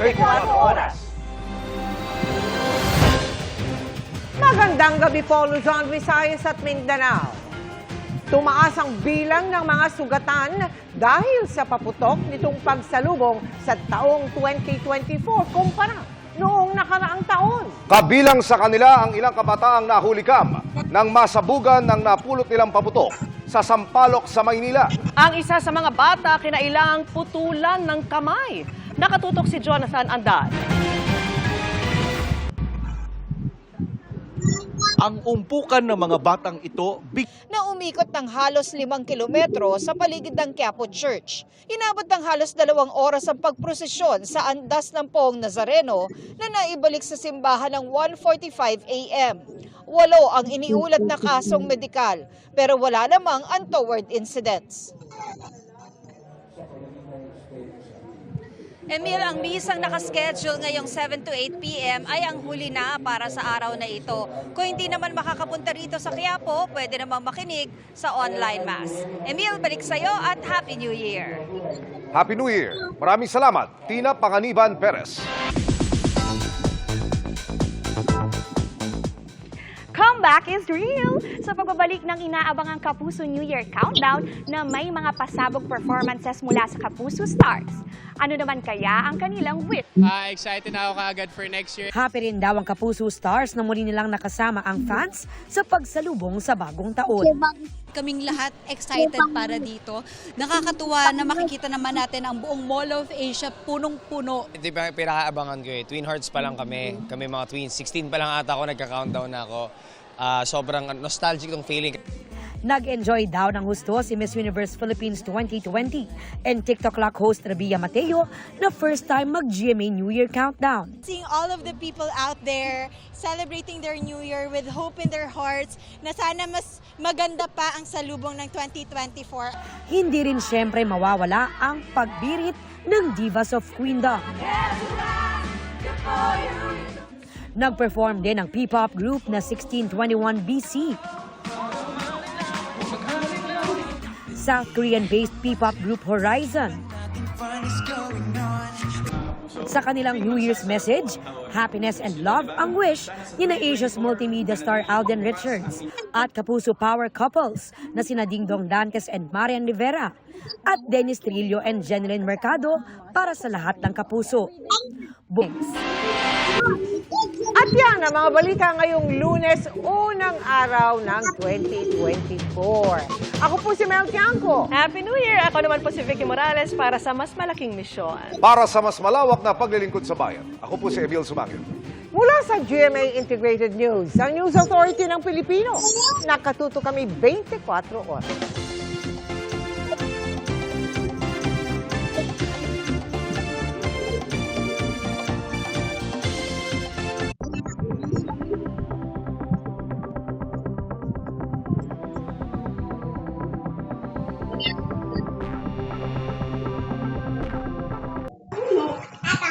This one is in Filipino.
24 oras. Magandang gabi po, Luzon, Visayas at Mindanao. Tumaas ang bilang ng mga sugatan dahil sa paputok nitong pagsalubong sa taong 2024 kumpara noong nakaraang taon. Kabilang sa kanila ang ilang kabataang nahulikam ng masabugan ng napulot nilang paputok sa Sampaloc sa Maynila. Ang isa sa mga bata kinailangang putulan ng kamay. Nakatutok si Jonathan Andan. Ang umpukan ng mga batang ito, na umikot ng halos 5 kilometro sa paligid ng Quiapo Church. Inabot ng halos 2 oras ang pagprosesyon sa andas ng Poong Nazareno na naibalik sa simbahan ng 1:45 a.m. 8 ang iniulat na kasong medikal, pero wala namang untoward incidents. Emil, ang misang nakaschedule ngayong 7 to 8 p.m. ay ang huli na para sa araw na ito. Kung hindi naman makakapunta rito sa Quiapo, pwede namang makinig sa online mass. Emil, balik sa'yo at Happy New Year! Happy New Year! Maraming salamat, Tina Panganiban Perez. Comeback is real! Sa pagbabalik ng inaabangang Kapuso New Year Countdown na may mga pasabog performances mula sa Kapuso Stars. Ano naman kaya ang kanilang wish? Excited na ako kaagad for next year. Happy rin daw ang Kapuso Stars na muli nilang nakasama ang fans sa pagsalubong sa bagong taon. Kaming lahat excited para dito. Nakakatuwa na makikita naman natin ang buong Mall of Asia punong-puno. Ito yung pinakaabangan ko eh. Twin Hearts pa lang kami. Kami mga twins. 16 pa lang ata ako, nagka-countdown na ako. Sobrang nostalgic tong feeling. Nag-enjoy daw ng husto si Miss Universe Philippines 2020 and TikTok Lock host Rabia Mateo na first time mag-GMA New Year Countdown. Seeing all of the people out there celebrating their New Year with hope in their hearts na sana mas maganda pa ang salubong ng 2024. Hindi rin siyempre mawawala ang pagbirit ng Divas of Queendom. Nag-perform din ang P-pop group na 1621 BC. South Korean-based P-pop group Horizon. Sa kanilang New Year's message, happiness and love ang wish ni na Asia's multimedia star Alden Richards at Kapuso Power couples na sina Dingdong Dantes and Marian Rivera at Dennis Trillo and Jeneline Mercado para sa lahat ng Kapuso. Books. At yan ang mga balita ngayong Lunes, unang araw ng 2024. Ako po si Mel Tiangco. Happy New Year! Ako naman po si Vicky Morales para sa mas malaking misyon. Para sa mas malawak na paglilingkod sa bayan, ako po si Emil Sumangil. Mula sa GMA Integrated News, ang News Authority ng Pilipino. Nakatuto kami 24 oras. Ata,